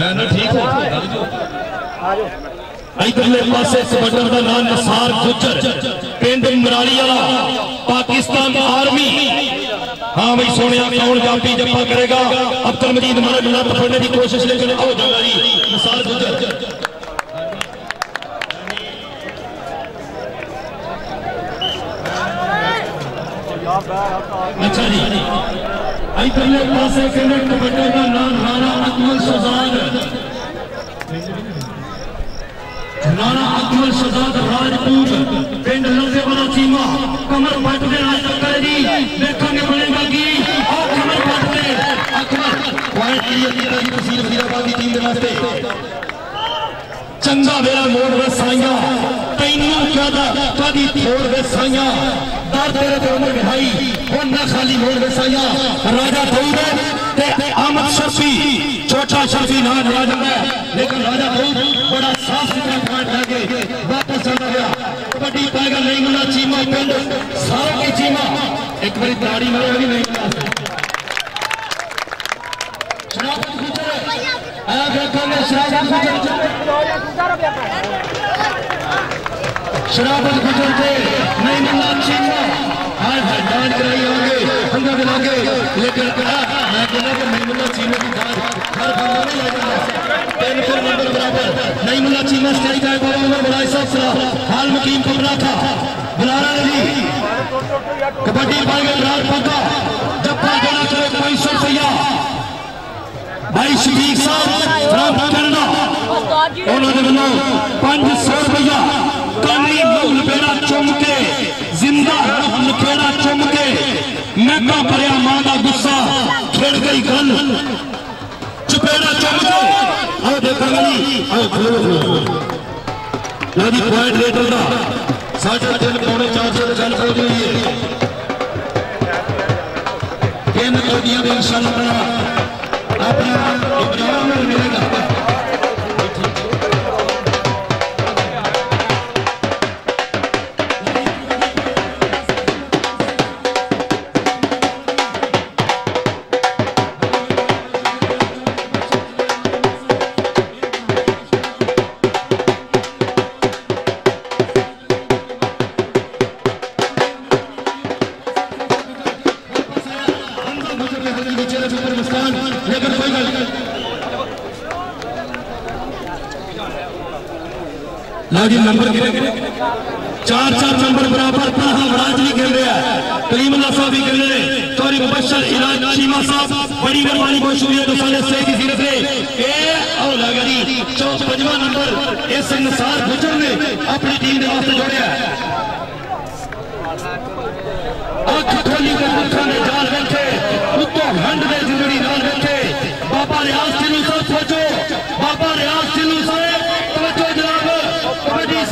मैं ठीक हो इधरले पासे कबड्डर का नाम नसार गुजर पिंड मराली वाला पाकिस्तान आर्मी। हाँ भाई सोने कौन जापी जप्पा करेगा अब्दुल मजीद महाराज नत पढ़ने की कोशिश लेकिन हो जाएगा जी नसार गुजर। अच्छा जी इधरले पासे कबड्डर का नाम राणा अकमल शहजाद राजपूत पिंड लंजेवाला चीमा कमर पट के आज तक जी देखेंगे बनेगा की और कमर पट के अकबर पॉइंट लिए तहसील फरीदाबाद की टीम के वास्ते चंगा मेरा मोड़ वे साइया तैनू ज्यादा कदी थोड़ वे साइया दर तेरे ते उमर भाई और ना खाली मोड़ वे साइया राजा दाऊद ते अहमद शफी छोटा शफी ना दिया जाता है लेकिन राजा दाऊद बड़ा साफ सुथरा पॉइंट लगे वापस चलता गया कबड्डी पाएगा नहीं मिला चीमा पिंड सारों की चीमा एक बारी ताड़ी मारे भी नहीं मिला शराबत गुजर थे नहीं मिला चीमा हाय हाय जांच कराई होंगे हंगा मिलाके लेकिन मैं कहना कि नहीं मिला चीमा की जांच हर बंदा नहीं लगेगा टेलीफोन नंबर बराबर नहीं मिला चीमा स्टेज का बाबा उमर बड़ाई साहब हाल मकीम कमरा था बुलाना नहीं कबड्डी पाएगा रात पक्का जप्पा देना करे 500 रुपया भाई शफीक साहब फ्रॉम कनाडा उन्होंने बोलो 500 रुपया कानी लपेड़ा चुम के जिंदा लपेड़ा चुम के मैं का भरिया मां का गुस्सा खेड़ गई गल चपेड़ा चुम के आओ देखा जी आओ जी पॉइंट लेटर का 3.5 पौने 400 की गल हो गई है इन कौदियां में इंशाअल्लाह अपना इब्राहिम में मिलेगा। जी नंबर 4-4 नंबर बराबर राज भी खेल रहा है कलीमुल्लाह साहब भी खेल रहे सॉरी मुबशर इलाज चीमा साहब बड़ी मेहरबानी बहुत शुक्रिया तो साले से की सीरत है ए और लगा जी 5वां नंबर इस नसार गुजर ने अपनी टीम के वास्ते जोड़िया अख खोली के मुखा ने जाल बैठे उत्तो हंड दे जिंदगी नाल बैठे बाबा रियाज सिलू साहब सोचो बाबा रियाज सिलू साहब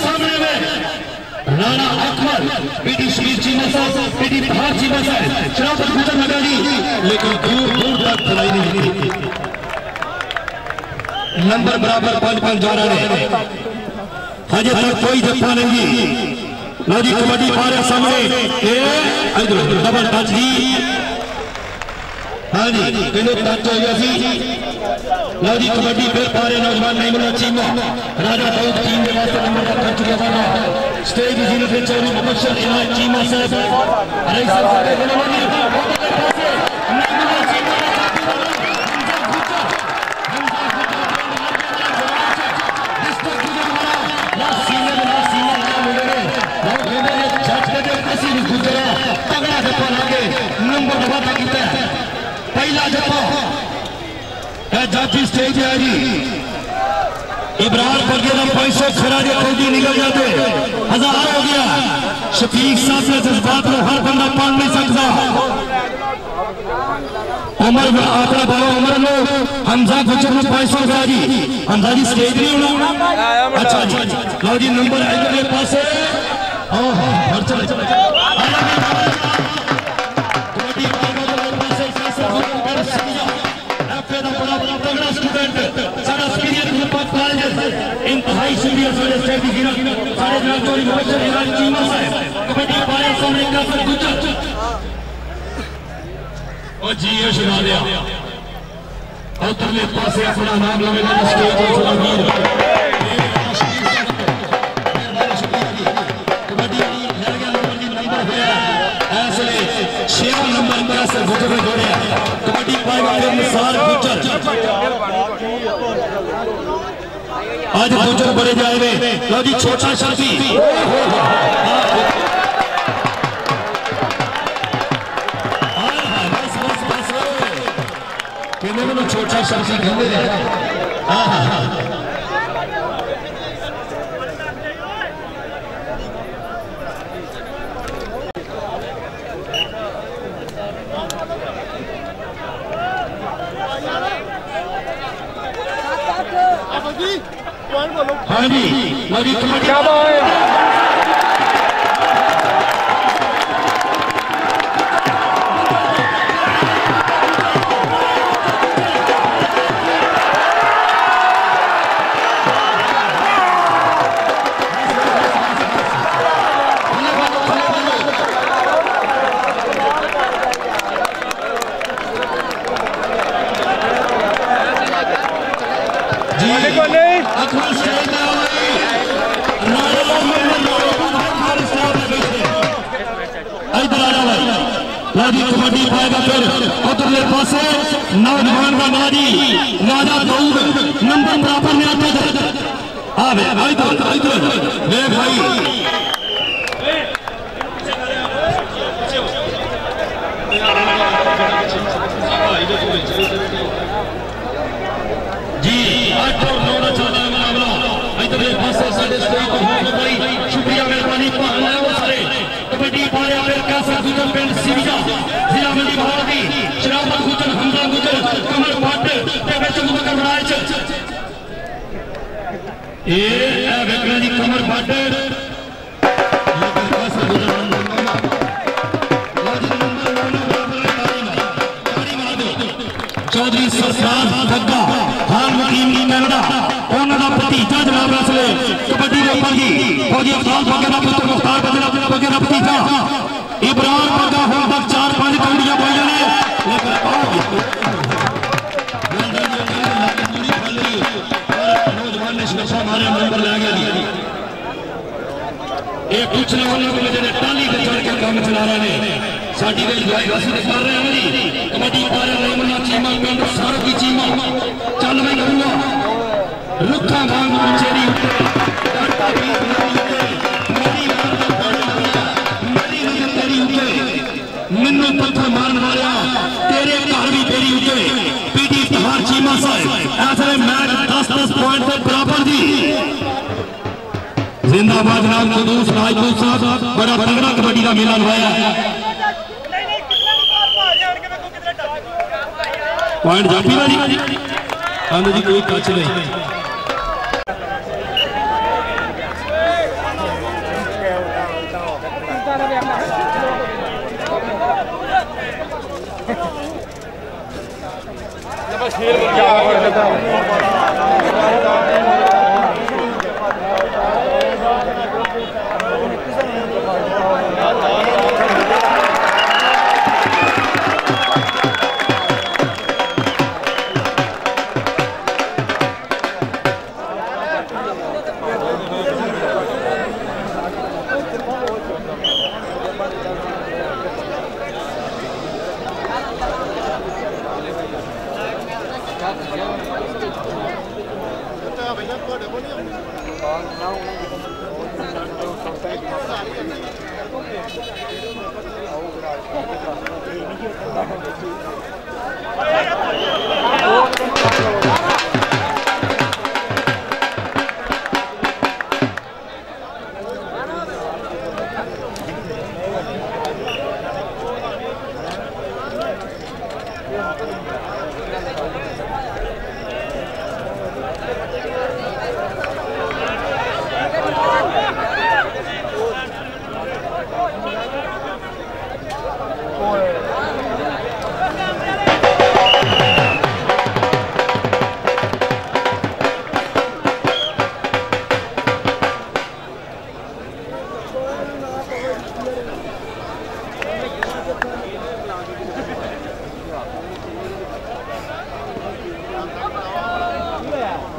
सामने में राणा अकबर पीटी शरीफ चीमा साहब पीटी बहार चीमा साहब शराबत गुजर लगा जी लेकिन दूर दूर तक खिलाई नहीं थी नंबर बराबर 5-5 जा रहे हैं हजे तक कोई जत्था नहीं जी लो जी कबड्डी पा रहे सामने डबल टच जी हाँ जी किलो टच हो गया सी लो जी कबड्डी फिर पा रहे नौजवान नहीं मिला चीमा राजा दाऊद टीम के वास्ते नंबर तक कर चुका था स्टेज की जीनत में चौरी मुबशर इलाज चीमा साहब अरे पहला जप्पा जाफी स्टेज है जी इब्राहिम पर 500 खराजे फौजी निकल जाते 1000 हो गया शफीक साहब के जज्बात में हर बंदा पाल नहीं सकता उमर अपना बाबा उमर लो हमजा गुजर में 500 गया जी हमजा जी स्टेज नहीं होना अच्छा जी लो जी नंबर इधर के पास है हर चले इंतहाई सीरियस वाले स्टेट की गिरा सारे जनाब चोरी मुबशर इलाज चीमा साहब कबड्डी पाया सामने का पर गुजर ओ जी ये सुना दिया उधरले पासे अपना नाम लवेगा स्टेज पर सलामीर कबड्डी रह गया नंबर होया ऐसे 6 नंबर पर से गुजर जोड़िया कबड्डी पाएगा फिर निसार गुजर आज गुजर बड़े जाए लो जी छोटा शर्फी छोटा शब्द कहते हैं हाँ जी मेरी क्या बात है कबड्डी पाएगा फिर उधरले पासे नौजवान का नाजी राजा दाऊद नंबर बराबर में आते थे देख भाई जी 8 और 9 का चल रहा है मुकाबला इधरले पासे साडे स्टेज पर हो भाई शुक्रिया मेहरबानी पाना वो सारे कबड्डी पाया फिर कैसा गुजर पिंड सिविया जिला मंडी बहादी शराबत गुजर हमदा गुजर कमर भट्ट ते विच मुकर राज ए वेखना जी कमर भट्ट चौधरी सरसार धग्गा हाल वकील नहीं मिलता उन्होंने भतीजा जनाब असले कबड्डी के ऊपर जी फौजी अफसाल वगैरह पुत्र मुख्तार वगैरह भतीजा इब्राहिम बगा हो तक 4-5 कबड्डियां बोले ने नौजवान ने शिक्षा मारे नंबर ले गया ये कुछ ने उन्होंने जो टाली से चढ़ के काम चला रहे हैं साड़ी में वासी कर रहे हैं जी कबड्डी पा रहे हैं चीमा पिंड सारों की चीमा चल मैं करूंगा रुखा मांग चेरी मैनू पत्थर मारन वाला तेरे घर भी तेरी उठे पीटी तहार चीमा साहब ऐसे मैच 10-10 पॉइंट के बराबर दी जिंदाबाद जनाब कुदूस राजपूत साहब बड़ा तगड़ा कबड्डी का मेला लगाया पॉइंट जापी वाली हाँ जी कोई टच नहीं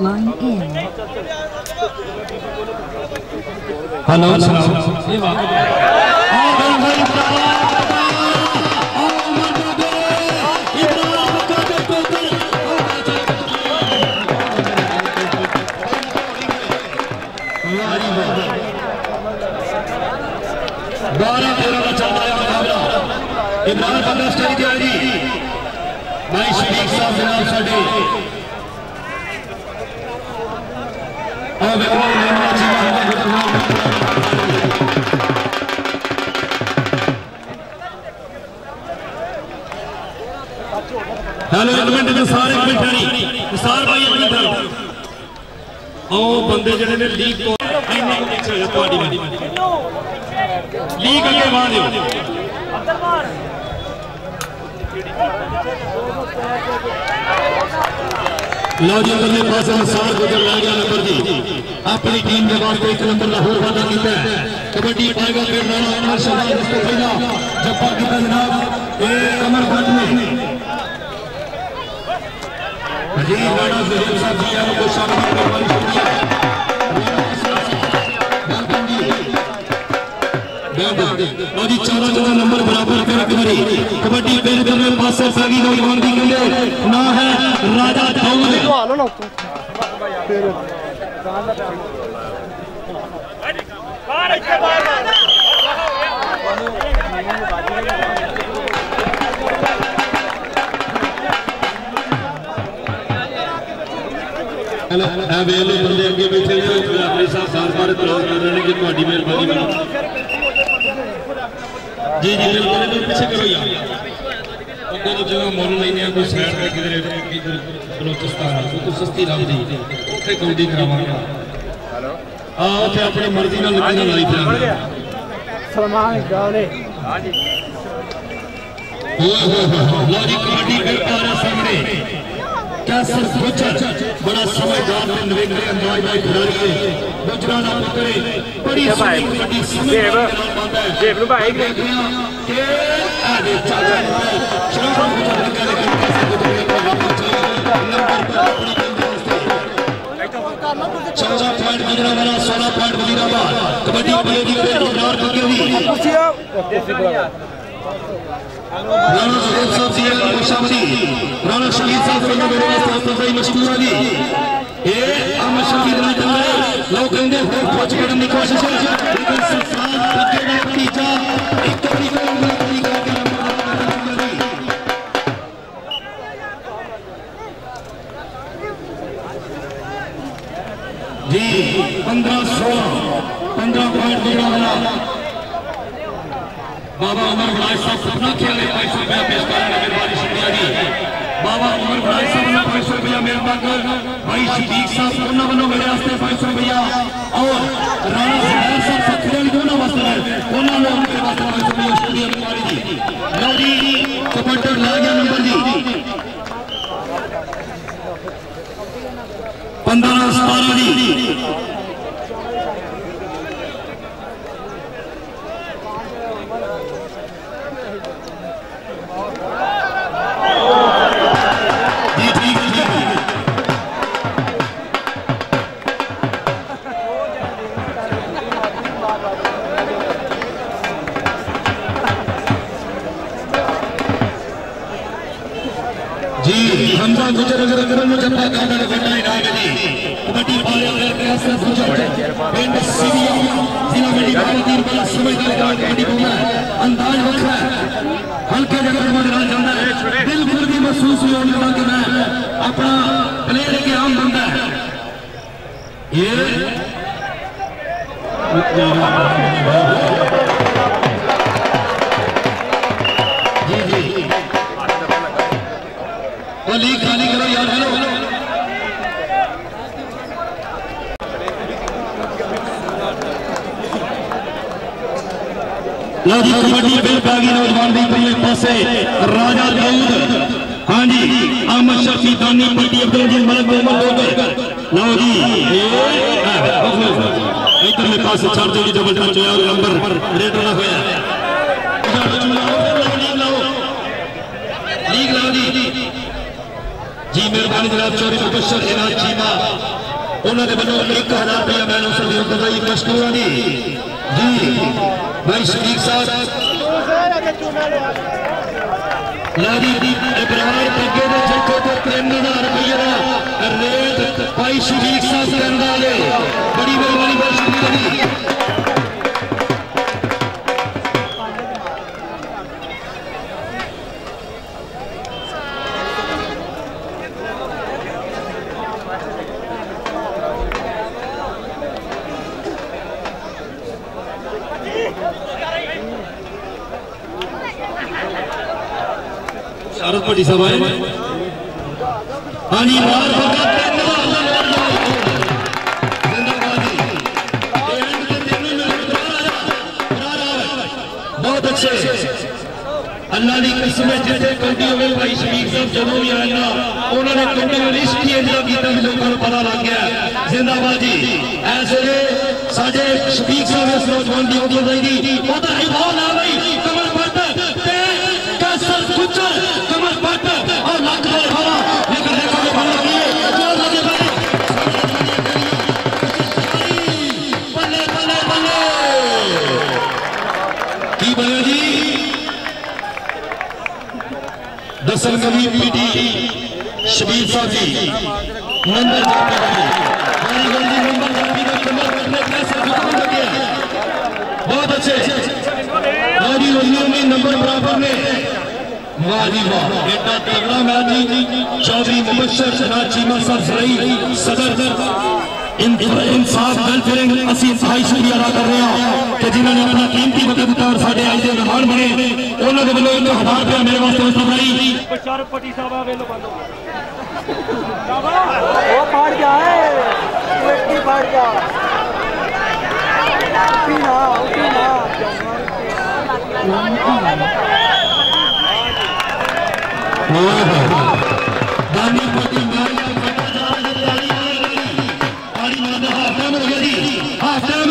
Line in. हेलो इमरान बंदा स्टडी तैयारी भाई शरीक साहब जनाब साडे हेलो एक मिनट सारे बैठे सार भाई एक मिनट आओ बंदे जड़े ने लीग को लीग अगे वहां दियो लो जी अगले पास सार गुजर ला गया नंबर जी अपनी टीम के वास्ते एक नंबर लाहौर वादा किया है कबड्डी पाएगा फिर राणा अनवर शहबाज इसको पहला जब्बा किया जनाब ए कमर भट्ट ने जी राणा ज़हीर साहब जी को शामिल करवानी शुक्रिया लो जी 14 नंबर बराबर कर कबड्डी कबड्डी बेर में पास सागी नौजवान की कहते ना है राजा दाऊद हालो ना फिर वेले बंदे अगे बैठे अपने साहब बार-बार क्रॉस कर रहे हैं कि तुम्हारी मेहरबानी बनो जी जी बिल्कुल पीछे करो यार अगर तो जगह मोल लेने कोई साइड पे किधर बलोचिस्तान तो सस्ती लग दी ओथे कबड्डी करावांगे हेलो आ ओथे अपनी मर्जी नाल लगी ना लाई फिरांगे सलमान गाले हां जी लो जी कबड्डी फिर आ रहा सामने कैसर गुजर बड़ा समझदार और निवेकले अंदाज का खिलाड़ी है गुजराना पुत्रे बड़ी कबड्डी देव नु भाई के आगे चल रहा है शराब गुजर लगा लेकिन कैसर गुजर को वापस चल 14 पॉइंट गुजरावाला 16 पॉइंट वजीराबाद कबड्डी पलेगी पे गुजरात की हुई राणा ज़हीर साहब जी खुशामदी राणा शकील साहब को मेरे वास्ते तफसील मशकूर अली ए अहमद शकील ने कहा लोग कहंदे हो पहुंच करने की कोशिश है लेकिन सरकार तरीके का नतीजा एक तरीके का नतीजा जी 15 पॉइंट गुजरावाला बाबा उमर बड़ाई साहब सपना खेल रहे 500 रुपया पेश करने मेहरबानी शुक्रिया जी बाबा उमर बड़ाई साहब ने 500 रुपया मेहरबान कर भाई शरीक साहब उन्होंने वालों मेरे वास्ते 500 रुपया और राणा ज़हीर साहब सखरे वाली दोनों वास्ते उन्होंने मेरे वास्ते 500 रुपया शुक्रिया मेहरबानी जी लो जी कबड्डी ला गया नंबर जी 15-17 जी हमजा गुजर अगर में जब्बा कांडा बड़ा इनाम जी कबड्डी वाले अगर कैसे गुजर पिंड सीरिया जिला मेडिकल तीन बड़ा समझदार कबड्डी बोला अंदाज वखरा हल्के जगह में डाल जाता है बिल्कुल भी महसूस नहीं होने वाला कि मैं अपना प्लेयर के आम बंदा है ये जी जी लीग खाली करो यार हेलो लो जी कबड्डी बिल बागी नौजवान दी पहले पासे राजा दाऊद हां जी अहमद शफी दानी पट्टी अब्दुल अजीज मलिक मोहम्मद लोगर लो जी इधरले पासे छड़ दो जी डबल टच होया और नंबर रेड ना होया लीग लाओ जी मेहरबानी जनाब चौरी मुबशर इनाज चीमा उन्होंने वालों 1000 रुपया मैं उस करवाई मशकूरा दी जी भाई शरीक साहब लादी इब्राहिम तगे दे जगह को 3000 रुपया का रेट भाई शरीक साहब करने वाले बड़ी मेहरबानी बहुत शुक्रिया पटी सभा हाँ जी बहुत अच्छे अल्लाह की कसम जिसे कौटी हो भाई शरीक साहब जो भी आए ना उन्होंने कौटी में लिस्ट ही इंतजाम किया लोगों को पता लग गया जिंदाबाद जी ऐसे साढ़े शरीक साहब इस नौजवान की होती जाएगी उधर ही बहुत ना भाई कमर पट कैसर कुचल कमर पट और लाख हवा लेकिन देखो ये बना दिए जोर लगे भाई बल्ले बल्ले बल्ले की बना जी दसल कभी पीटी शबीर साहब जी नंबर बहुत अच्छे में नंबर बराबर में वाह जी वाह बेटा तगड़ा मैच चौधरी मुबशर शहनाज चीमा साहब सदर इंसाफ वेलफेयर असी इंतहाई शुक्रिया अदा कर रहे हैं कि जिन्होंने अपना कीमती वक्त दिता और साढ़े आज के मेहमान बने उन्होंने वालों 1000 रुपया मेरे वास्ते बनाई पटी साहब वेलो वो फाड़ गया है वो फाड़ गया दानी पति हाफ टाइम